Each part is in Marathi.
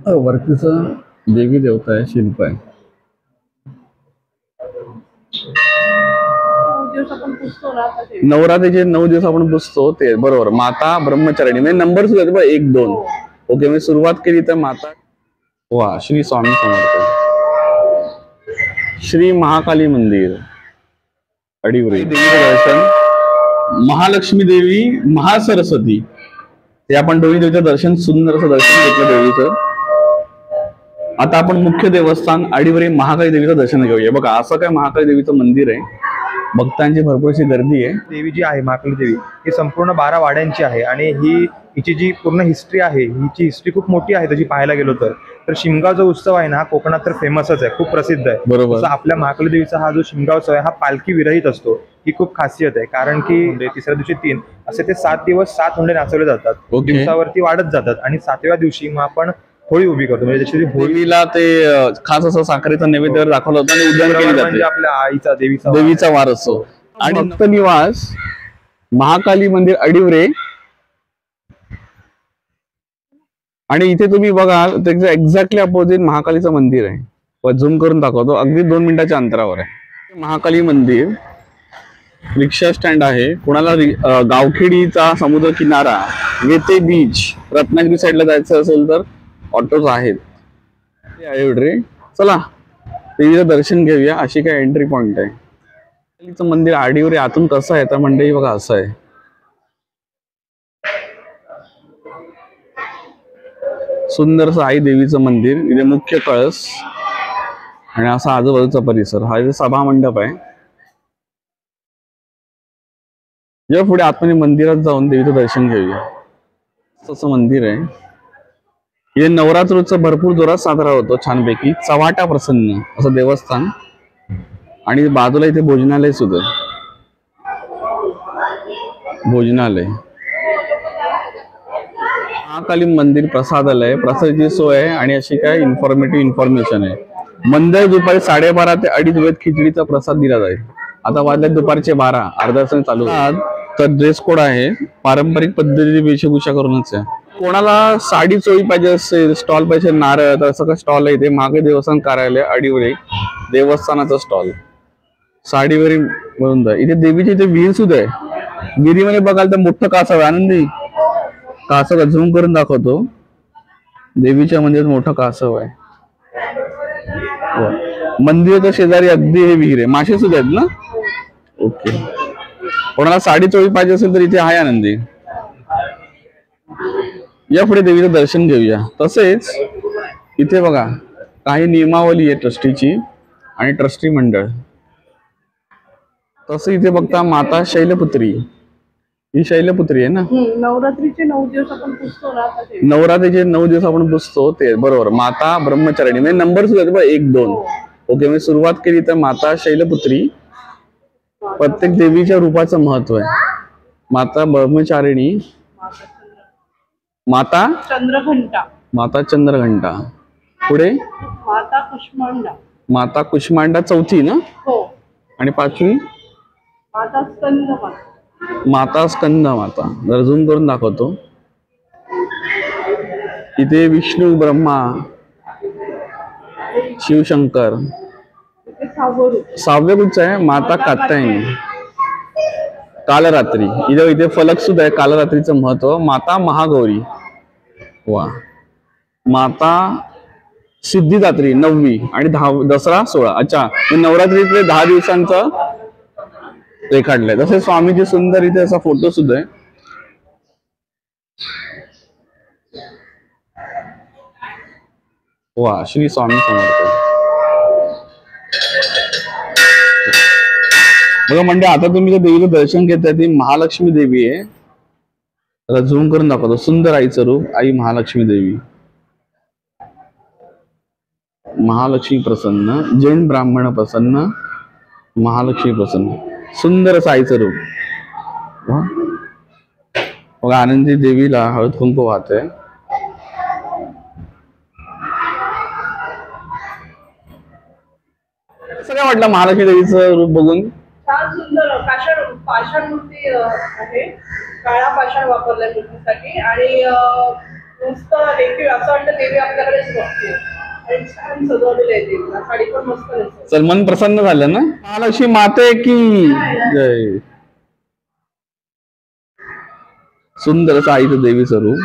वरतीचं देवी देवता आहे, शिल्प आहे. नवरात्रीचे 9 दिवस आपण पुजतो ते बरोबर. माता ब्रह्मचारिणी म्हणजे नंबर सुद्धा बघ 1 2. ओके, मी सुरुवात केली तर माता. वा, श्री स्वामी समर्थ. श्री महाकाली मंदिर अडिवरी. देवीचं दर्शन, महालक्ष्मी देवी, महासरस्वती, ते आपण दोन्ही देवीचं दर्शन, सुंदर असं दर्शन घेतलं देवीचं. आता आपण मुख्य देवस्थान अडिवरी महाकाली देवीचं दर्शन घेऊया. बघा असं काय महाकाली देवीचं मंदिर आहे, भक्तांची भरपूर अशी गर्दी आहे. देवी जी आहे महाकाली देवी ही संपूर्ण 12 वाड्यांची आहे आणि हिची जी पूर्ण हिस्ट्री आहे, हिची हिस्ट्री खूप मोठी आहे तशी पाहायला गेलो तर शिमगाव जो उत्सव आहे ना, कोकणात तर फेमसच आहे, खूप प्रसिद्ध आहे. बरोबर. आपल्या महाकाली देवीचा हा जो शिमगाव उत्सव आहे हा पालखी विरहित असतो. ही खूप खासियत आहे, कारण की तिसऱ्या दिवशी 3 असे ते 7 दिवस 7 हुंडे नाचवले जातात. दिवसावरती वाढत जातात आणि 7व्या दिवशी मग आपण होळी उभी करतो. म्हणजे जशी होळीला ते खास असं साखरेचा नैवेद्य दाखवलं होतं आणि उद्यान केलं जातं, म्हणजे आपल्या आईचा देवीचा वार असतो. आणि भक्त निवास महाकाली मंदिर अडिवरे. आणि इथे तुम्ही बघाल त्याच्या एक्झॅक्टली अपोजिट महाकालीचं मंदिर आहे. झूम करून दाखवतो, अगदी 2 मिनिटाच्या अंतरावर आहे महाकाली मंदिर. रिक्षा स्टँड आहे. कोणाला गावखेडीचा समुद्र किनारा, वेते बीच, रत्नागिरी साईडला जायचं असेल तर ऑटोज आहेत. अडिवरे चला देवीचं दर्शन घेऊया. अशी काय एंट्री पॉइंट आहे. मंदिर अडिवरे आतून कसं आहे तर मंडळी बघा असं आहे. सुंदरसं आई देवीचं मंदिर, इथे मुख्य कळस आणि असा आजूबाजूचा परिसर. हा इथे सभा मंडप आहे. या पुढे आतमध्ये मंदिरात जाऊन देवीचं दर्शन घेऊया. तसं मंदिर आहे. इथे नवरात्रोत्सव भरपूर जोरात साजरा होतो, छानपैकी. चव्हाटा प्रसन्न असं देवस्थान आणि बाजूला इथे भोजनालय सुद्धा आहे. भोजनालय, महाकाली मंदिर प्रसादालय, प्रसादाची सोय आहे आणि अशी काय इन्फॉर्मेशन आहे. मंदिर दुपारी 12:30 ते 2:30 वेळेत खिचडीचा प्रसाद दिला जाईल. आता वाजले दुपारचे 12, अर्धा तास चालू. तर ड्रेस कोड आहे, पारंपरिक पद्धतीची वेशभूषा करूनच आहे. कोणाला साडी चोळी पाहिजे असेल, स्टॉल पाहिजे, नारळ, तर असं काय स्टॉल आहे. इथे मागे देवस्थान कार्यालय अडिवरे, देवस्थानाचा स्टॉल साडीवरी म्हणून जाय. इथे देवीची इथे विहीर सुद्धा आहे. विहिरीमध्ये बघाल तर मोठं कासव आहे. आनंदी कासव झूम करून दाखवतो. देवीच्या मंदिरात मोठं कासव आहे. मंदिराच्या शेजारी अगदी हे विहीर आहे. मासे सुद्धा आहेत ना. ओके, कोणाला साडी चोळी पाहिजे असेल तर इथे आहे आनंदी. या पुढे देवीचं दर्शन घेऊया. तसेच इथे बघा काही नियमावली आहे ट्रस्टीची आणि ट्रस्टी मंडळ. तसं इथे बघता माता शैलपुत्री, ही शैलपुत्री आहे ना. नवरात्रीचे 9 दिवस आपण पुजतो ना. नवरात्रीचे 9 दिवस आपण पुजतो ते बरोबर. माता ब्रह्मचारिणी म्हणजे नंबर सुद्धा बघ 1 2. ओके, मी सुरुवात केली तर माता शैलपुत्री. प्रत्येक देवीच्या रूपाचं महत्व आहे. माता ब्रह्मचारिणी, माता चंद्रघंटा, माता चंद्रघंटा. पुढे माता कुष्मांडा, माता कुष्मांडा चौथी ना. हो. आणि 5वी माता स्कंद माता, माता स्कंद माता. जर झूम करून दाखवतो. इथे विष्णू, ब्रह्मा, शिवशंकर. 6व्या रूपच आहे माता कात्यायनी, कालरात्री. इथे फलक सुद्धा आहे. कालरात्रीचं महत्व. माता महागौरी. वा. माता सिद्धिदात्री 9वी आणि दसरा 16. अच्छा, नवरात्रीतले 10 दिवसांचं रेखाटलंय. तसे स्वामीजी सुंदर इथे असा फोटो सुद्धा आहे. वा, श्री स्वामी समर्थ. बघा म्हणजे आता तुम्ही ज्या देवीचं दर्शन घेताय ती महालक्ष्मी देवी आहे. त्याला झूम करून दाखवतो. सुंदर आईचं रूप, आई महालक्ष्मी देवी. महालक्ष्मी प्रसन्न, जैन ब्राह्मण प्रसन्न, महालक्ष्मी प्रसन्न. सुंदर असं आईचं रूप. बघा आनंदी देवीला हळद कुंकू वाहते. कसं काय वाटलं महालक्ष्मी देवीचं रूप बघून? फार सुंदर पाषाण मूर्ती आहे. काळा पाषाण वापरलाय मूर्तीसाठी आणि नुसतं देखील असं वाटतं देवी आपल्याकडेच बघते आणि छान सजवलेली आहे देवीला. साडी पण मस्त नेसवली. चल मन प्रसन्न झालं ना. महालक्ष्मी माते की जय. सुंदर असं आईचं देवीचं रूप.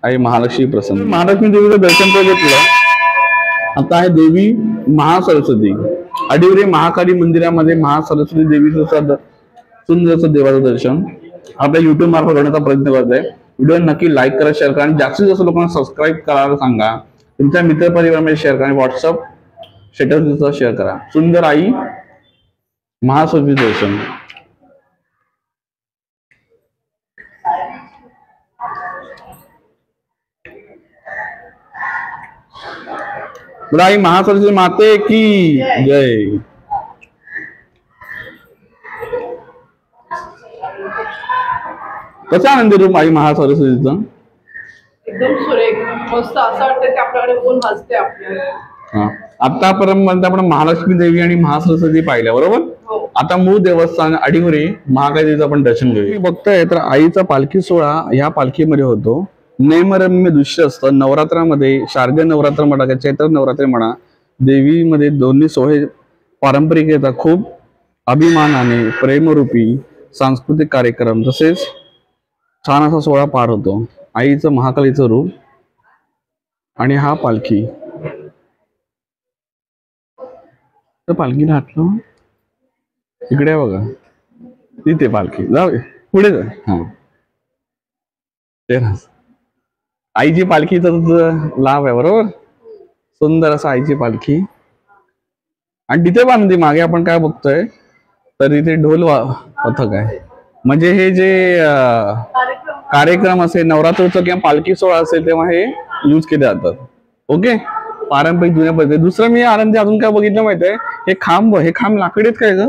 आई महालक्ष्मी प्रसन्न. महालक्ष्मी देवीचं दर्शन तर घेतलं. आता आहे देवी महासरस्वती. अडिवरे महाकाली मंदिरामध्ये महासरस्वती देवीचं सुंदर असं देवाचं दर्शन आपल्या युट्यूब मार्फत करण्याचा प्रयत्न करत आहे. व्हिडिओ नक्की लाईक करा, शेअर करा आणि जास्तीत जास्त लोकांना सबस्क्राईब करायला सांगा. तुमच्या मित्रपरिवारामध्ये शेअर करा आणि व्हॉट्सअप स्टेटस शेअर करा. सुंदर आई महासरस्वती दर्शन. आई महासरस्वती माते की जय. कसं आनंदी रूप आई महासरस्वतीचं. एकदम सुरेख मस्त. असं वाटतं की आपल्याकडे कोण हसते आपल्याला. आतापर्यंत आपण महालक्ष्मी देवी आणि महासरस्वती पाहिल्या बरोबर. हो. आता मूळ देवस्थान अडिवरे महाकाली देवीचं आपण दर्शन घेऊया. बघताय तर आईचा पालखी सोहळा ह्या पालखीमध्ये होतो. नैमरम्य दृश्य असतं. नवरात्रामध्ये शारदीय नवरात्र म्हणा, चैत्र नवरात्र म्हणा, देवीमध्ये दोन्ही सोहळे पारंपरिक येतात. खूप अभिमानाने प्रेमरूपी सांस्कृतिक कार्यक्रम तसेच छान असा सोहळा पार होतो. आईचं महाकालीचं रूप आणि हा पालखी. तर पालखीला हातलं इकडे बघा, तिथे पालखी जाऊ पुढे जा. हा ते आईची पालखीचा लाभ आहे बरोबर. सुंदर असं आईची पालखी आणि तिथे बांधली मागे आपण काय बघतोय तर इथे ढोल पथक आहे. म्हणजे हे जे कार्यक्रम असेल नवरात्रोत्सव किंवा पालखी सोहळा असेल तेव्हा हे यूज केले जातात. ओके, पारंपरिक जुन्या पद्धती. दुसरं मी आनंदी अजून काय बघितलं माहिती आहे, हे खांब लाकडीत काय ग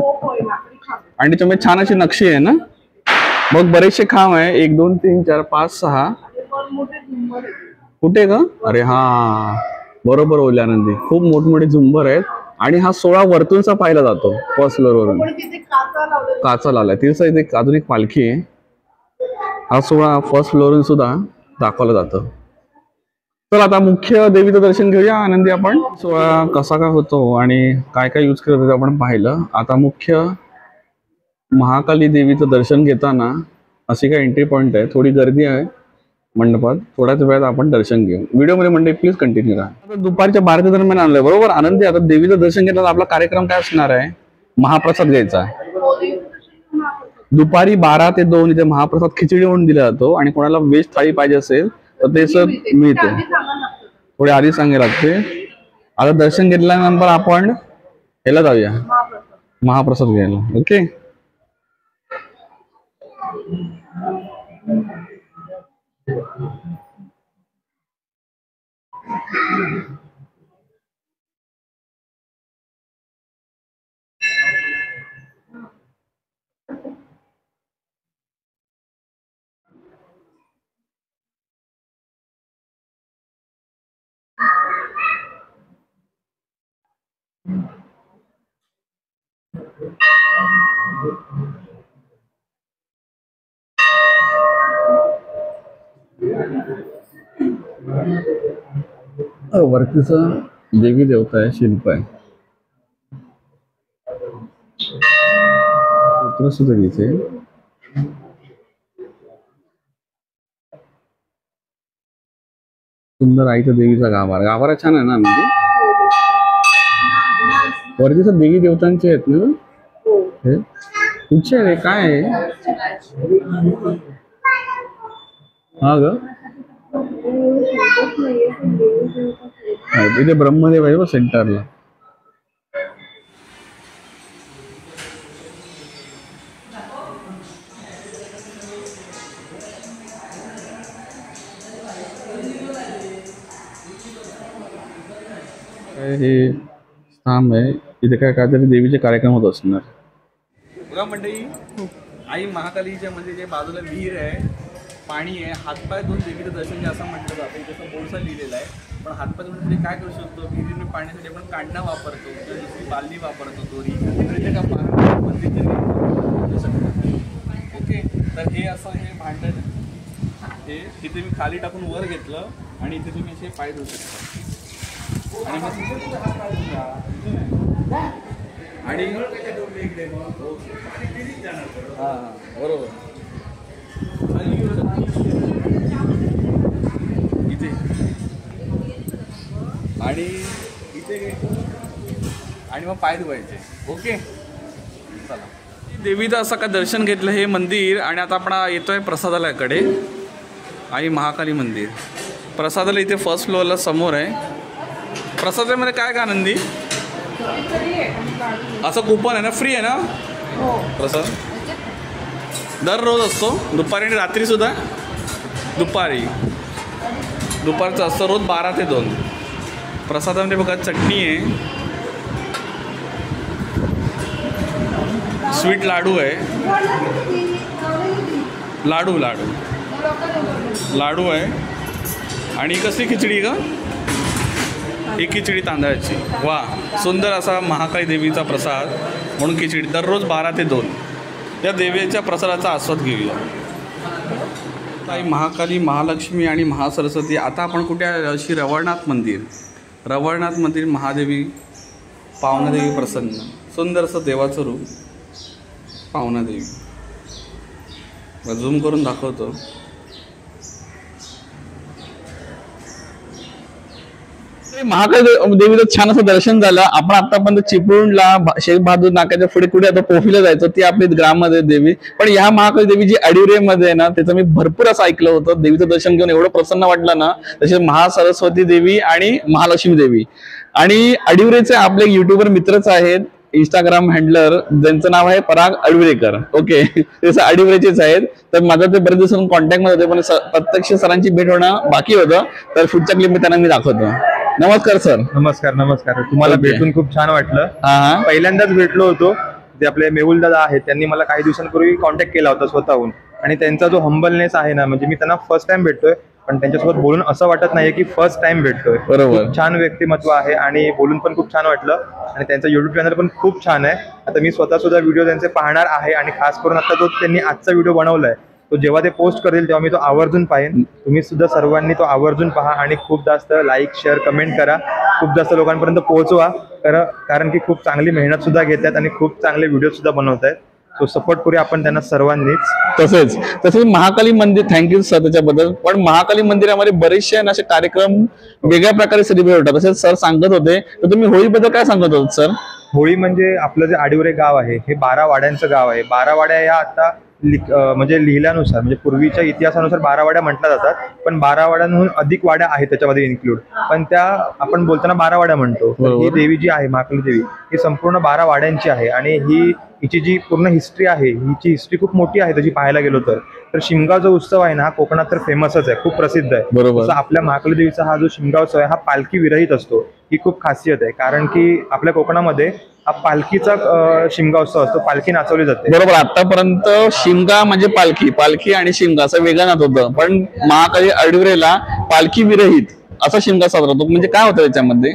आणि त्याच्यामध्ये छान अशी नक्षी आहे ना. मग बरेचसे खांब आहे 1 2 3 4 5 6. कुठे ग. अरे हा बरोबर बोलले आनंदी. खूप मोठमोठे झुंबर आहेत आणि हा सोहळा वरतूनचा पाहिला जातो. फर्स्ट फ्लोर वरून काचा लावलाय. तिथं इथे अजून एक पालखी आहे. हा सोहळा फर्स्ट फ्लोअरवरून सुद्धा दाखवला जातं. तर आता मुख्य देवीचं दर्शन घेऊया आनंदी. आपण सोहळा कसा काय होतो आणि काय काय यूज करत आपण पाहिलं. आता मुख्य महाकाली देवीचं दर्शन घेताना अशी काय एंट्री पॉइंट आहे. थोडी गर्दी आहे मंडपात. थोड्याच वेळात आपण दर्शन घेऊ. व्हिडिओमध्ये मंडळी प्लीज कंटिन्यू करा. आता दुपारच्या 12 दरम्यान आणलंय बरोबर आनंदी. आता देवीचं दर्शन घेताना आपला कार्यक्रम काय असणार आहे, महाप्रसाद घ्यायचा आहे. दुपारी 12 ते 2 इथे महाप्रसाद खिचडी म्हणून दिला जातो आणि कोणाला व्हेज थाळी पाहिजे असेल तर ते सर मिळते. थोडी आधी सांगायला लागते. आता दर्शन घेतल्यानंतर आपण ह्याला जाऊया महाप्रसाद घ्यायला. ओके, वरतीचा देवी देवता आहे, शिल्प आहे. सूत्र सुद्धा दिसे. सुंदर आईचा देवीचा गाभारा छान आहे ना. म्हणजे वरतीचा देवी देवतांचे आहेत ना हे. कुठचे रे काय आहे हा ग. इथे ब्रह्मदेव आहे सेंटरला. हे स्थान आहे. इथे काय काहीतरी देवीचे कार्यक्रम होत असणार. बघा मंडळी, आई महाकालीच्या म्हणजे जे बाजूला विहीर आहे, पाणी आहे, हातपाय धुवून देवीचं दर्शन घ्या असं म्हटलं जातं. जसं बोर्डसा लिहिलेला आहे. पण हातपाय धुवून म्हणजे काय करू शकतो, विहिरीने पाण्यासाठी आपण कांडा वापरतो, दुसरी बालदी वापरतो, दोरी. इथे का पारंपरिक पद्धतीने ओके. तर हे असं हे भांडण हे इथे मी खाली टाकून वर घेतलं आणि इथे तुम्ही असे पाय धुवू शकता आणि मग आणि हां बरोबर इथे आणि इथे आणि मग पाय धुवायचे. ओके चला. देवीचं असं का दर्शन घेतलं हे मंदिर आणि आता आपण येतोय प्रसादालयाकडे. आई महाकाली मंदिर प्रसादालय इथे फर्स्ट फ्लोअरला समोर आहे. प्रसादालयामध्ये काय का आनंदी असं कूपन आहे ना, फ्री आहे ना प्रसाद? दररोज असतो दुपारी आणि रात्री सुद्धा? दुपारचं असतं रोज 12 ते 2. प्रसादामध्ये बघा चटणी आहे, स्वीट लाडू आहे, लाडू आहे आणि कसली खिचडी का? ही खिचडी तांदळाची. वा सुंदर असा महाकाली देवीचा प्रसाद म्हणून खिचडी दररोज 12 ते 2. त्या देवीच्या प्रसादाचा आस्वाद घेऊया. ताई महाकाली, महालक्ष्मी आणि महासरस्वती. आता आपण कुठे श्री रवळनाथ मंदिर महादेवी पावनादेवी प्रसन्न. सुंदर असं देवाचं रूप पावनादेवी. झूम करून दाखवतो. महाकाली देवीचं छान असं दर्शन झालं. आपण आतापर्यंत चिपळूणला शेख बहादूर नाक्याच्या पुढे कुठे आता पोफीला जायचं, ती आपली ग्राममध्ये देवी. पण ह्या महाकाली देवी जी अडिवरेमध्ये आहे ना, त्याचं मी भरपूर असं ऐकलं होतं. देवीचं दर्शन घेऊन एवढं प्रसन्न वाटलं ना. तसेच महासरस्वती देवी आणि महालक्ष्मी देवी. आणि अडिवरेचे आपले युट्यूबर मित्रच आहेत, इंस्टाग्राम हँडलर, ज्यांचं नाव आहे पराग अडविरेकर. ओके ते अडिवरेचेच आहेत. तर माझं ते बरेच दिवसांपासून कॉन्टॅक्टमध्ये होते, पण प्रत्यक्ष सरांची भेट होणं बाकी होतं. तर पुढच्या क्लिप मी त्यांना मी दाखवतो. नमस्कार सर. नमस्कार. तुम्हाला भेटून खूप छान वाटलं. पहिल्यांदाच भेटलो होतो. ते आपले मेहुल दादा आहेत, त्यांनी मला काही दिवसांपूर्वी कॉन्टॅक्ट केला होता स्वतःहून. आणि त्यांचा जो हंबलनेस आहे ना, म्हणजे मी त्यांना फर्स्ट टाइम भेटतोय, पण त्यांच्यासोबत बोलून असं वाटत नाही की फर्स्ट टाइम भेटतोय. बरोबर. छान व्यक्तिमत्व आहे आणि बोलून पण खूप छान वाटलं. आणि त्यांचा युट्यूब चॅनल पण खूप छान आहे. आता मी स्वतः सुद्धा व्हिडिओ त्यांचे पाहणार आहे. आणि खास करून आता जो त्यांनी आजचा व्हिडिओ बनवलाय, तो जेव्हा ते पोस्ट करतील तेव्हा मी तो आवर्जून पाहेन. तुम्ही सुद्धा सर्वांनी तो आवर्जून पहा आणि खूप जास्त लाईक, शेअर, कमेंट करा. खूप जास्त लोकांपर्यंत पोहोचवा. कारण की खूप चांगली मेहनत सुद्धा घेतात आणि खूप चांगले व्हिडिओ सुद्धा बनवत आहेत. सो सपोर्ट करूया आपण त्यांना सर्वांनीच. तसेच महाकाली मंदिर, थँक्यू सर त्याच्याबद्दल. पण महाकाली मंदिरामध्ये बरेचसे असे कार्यक्रम वेगळ्या प्रकारे सेलिब्रेट होतात. तसेच सर सांगत होते, तर तुम्ही होळीबद्दल काय सांगत होत सर? होळी म्हणजे आपलं जे अडिवरे गाव आहे हे 12 वाड्यांचं गाव आहे. 12 वाड्या या आता म्हणजे लिहिल्यानुसार, म्हणजे पूर्वीच्या इतिहासानुसार 12 वाड्या म्हटल्या जातात, पण 12 वाड्यांहून अधिक वाड्या आहेत त्याच्यामध्ये इन्क्लूड. पण त्या आपण बोलताना 12 वाड्या म्हणतो. ही देवी जी आहे महाकाली देवी, ही संपूर्ण 12 वाड्यांची आहे. आणि हिची जी पूर्ण हिस्ट्री आहे, हिची हिस्ट्री खूप मोठी आहे तशी पाहायला गेलो तर. शिमगाव जो उत्सव आहे ना, हा कोकणात तर फेमसच आहे, खूप प्रसिद्ध आहे. तसं आपल्या महाकाली देवीचा हा जो शिमगाव उत्सव आहे, हा पालखी विरहित असतो. ही खूप खासियत आहे, कारण की आपल्या कोकणामध्ये हा पालखीचा शिमगा उत्सव असतो. पालखी नाचवली जाते. बरोबर. आतापर्यंत शिमगा म्हणजे पालखी आणि शिमगा असं वेगळं नात होतं. पण महाकाली अडिवरेला पालखी विरहित असा शिमगा साजरा होतो. म्हणजे काय होतं त्याच्यामध्ये?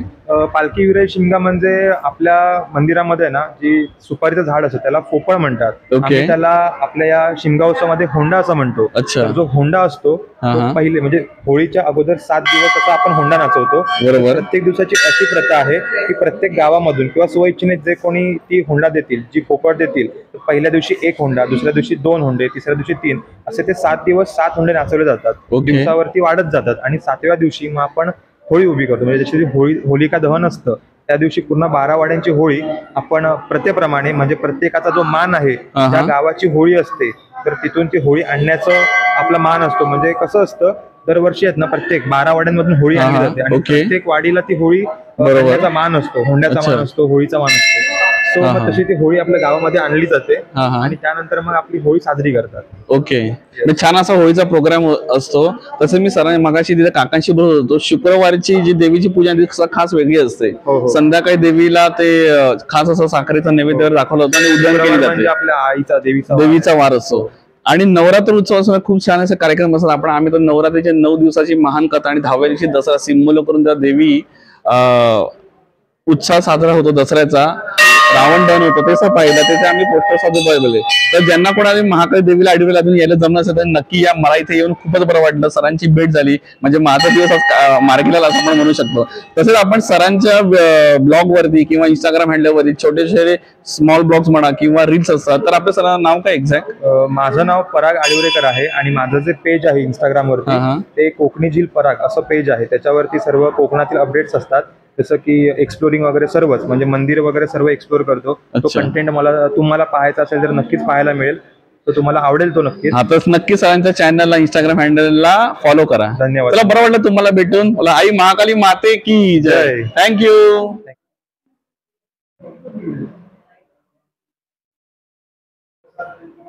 पालखी विरहित शिमगा म्हणजे आपल्या मंदिरामध्ये ना जी सुपारीचं झाड असतं त्याला पोपळ म्हणतात. त्याला आपल्या या शिमगा उत्सवामध्ये होंडा असं म्हणतो. जो होंडा असतो तो पहिले म्हणजे होळीच्या अगोदर 7 दिवस असा आपण होंडा नाचवतो. प्रत्येक दिवसाची अशी प्रथा आहे की प्रत्येक गावामधून किंवा स्वइच्छेने जे कोणी ती होंडा देतील, जी पोपळ देतील, पहिल्या दिवशी 1 होंडा, दुसऱ्या दिवशी 2 होंडे, तिसऱ्या दिवशी 3, असे ते 7 दिवस 7 होंडे नाचवले जातात. दिवसावरती वाढत जातात. आणि 7व्या दिवशी मग आपण होळी उभी करतो. म्हणजे जशी होलिका दहन असतं त्या दिवशी पूर्ण 12 वाड्यांची होळी आपण प्रथेप्रमाणे, म्हणजे प्रत्येकाचा जो मान आहे, ज्या गावाची होळी असते तर तिथून ती होळी आणण्याचं आपला मान असतो. म्हणजे कसं असतं, दरवर्षी आहेत ना प्रत्येक 12 वाड्यांमधून होळी आणली जाते आणि प्रत्येक वाडीला ती होळी आणण्याचा मान असतो, होंड्याचा मान असतो, होळीचा मान असतो. सो मग तशी ती होळी आपल्या गावामध्ये आणली जाते आणि त्यानंतर मग आपली होळी साजरी करतात. ओके. छान असा होळीचा प्रोग्राम असतो. तसं मी सरांनी मगाशी तिथे काकांशी बोलत होतो, शुक्रवारची जी देवीची पूजा खास वेगळी असते. संध्याकाळी देवीला ते खास असं साखरेचा नैवेद्य दाखवलं होतं आणि उद्यान केली जाते. आपल्या आईचा देवीचा वार असतो. आणि नवरात्र उत्सव खूप छान असे कार्यक्रम असतात. आपण आम्ही तर नवरात्रीच्या 9 दिवसाची महान कथा आणि 10व्या दिवशी दसरा सिंबल करून त्या देवी उत्साह साजरा होतो दसऱ्याचा. रावण दहन होतं तेच पाहिलं, त्याचे आम्ही पोस्टर साधू पाहिले. तर ज्यांना कोणाला महाकाली देवीला आडवीला अजून यायला जमलं असेल तर नक्की या. मला इथे येऊन खूपच बरं वाटलं, सरांची भेट झाली, म्हणजे माझा दिवस आज मार्गी लागला असं आपण म्हणू शकतो. तसेच आपण सरांच्या ब्लॉग वरती किंवा इंस्टाग्राम हँडलवरती छोटे छोटे स्मॉल ब्लॉग्स म्हणा किंवा रील्स असतात. तर आपल्या सरांचं नाव काय एक्झॅक्ट? माझं नाव पराग आडिवरेकर आहे आणि माझं जे पेज आहे इंस्टाग्राम वरती ते कोकणी झील पराग असं पेज आहे. त्याच्यावरती सर्व कोकणातील अपडेट्स असतात, जसं की एक्सप्लोरिंग वगैरे सर्वच, म्हणजे मंदिर वगैरे सर्व एक्सप्लोर करतो. तो कंटेंट तुम्हाला पाहायचा असेल तर नक्कीच पाहायला मिळेल, तर तुम्हाला आवडेल तो नक्कीच. हा, तर नक्की सरांच्या चॅनलला इंस्टाग्राम हँडलला फॉलो करा. धन्यवाद. मला बरं वाटलं तुम्हाला भेटून. मला आई महाकाली माते की जय. थँक्यू.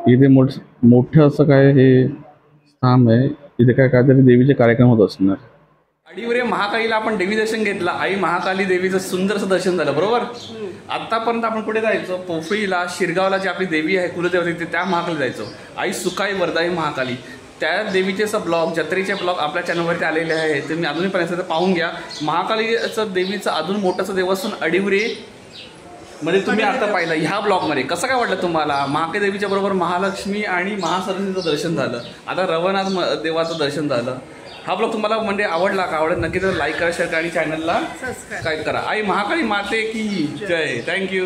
इथे मोठं असं काय हे स्थान आहे, इथे काय काहीतरी देवीचे कार्यक्रम होत असणार. अडीवरे महाकालीला आपण देवी दर्शन घेतलं. आई महाकाली देवीचं सुंदरसं दर्शन झालं, बरोबर. आतापर्यंत आपण कुठे जायचो? पोफळीला, शिरगावला जी आपली देवी आहे कुलदेवता, तिथे त्या महाकाली जायचो. आई सुखाई वरदाई महाकाली, त्या देवीचे ब्लॉग, जत्रेचे ब्लॉग आपल्या चॅनलवरती आलेले आहे. तुम्ही अजूनपर्यंत पाहून घ्या. महाकालीचं देवीचं अजून मोठंसं देवस्थान अडीवरे म्हणजे तुम्ही आता पाहिलं ह्या ब्लॉगमध्ये. कसं काय वाटलं तुम्हाला? महाकाली देवीच्या बरोबर महालक्ष्मी आणि महासरस्वतीचं दर्शन झालं, आता रवनाथ देवाचं दर्शन झालं. हा ब्लॉग तुम्हाला म्हणजे आवडला का? आवडेल नक्की तर लाईक करा, शेअर करा आणि चॅनलला सबस्क्राईब करा. आई महाकाली माते की जय. थँक्यू.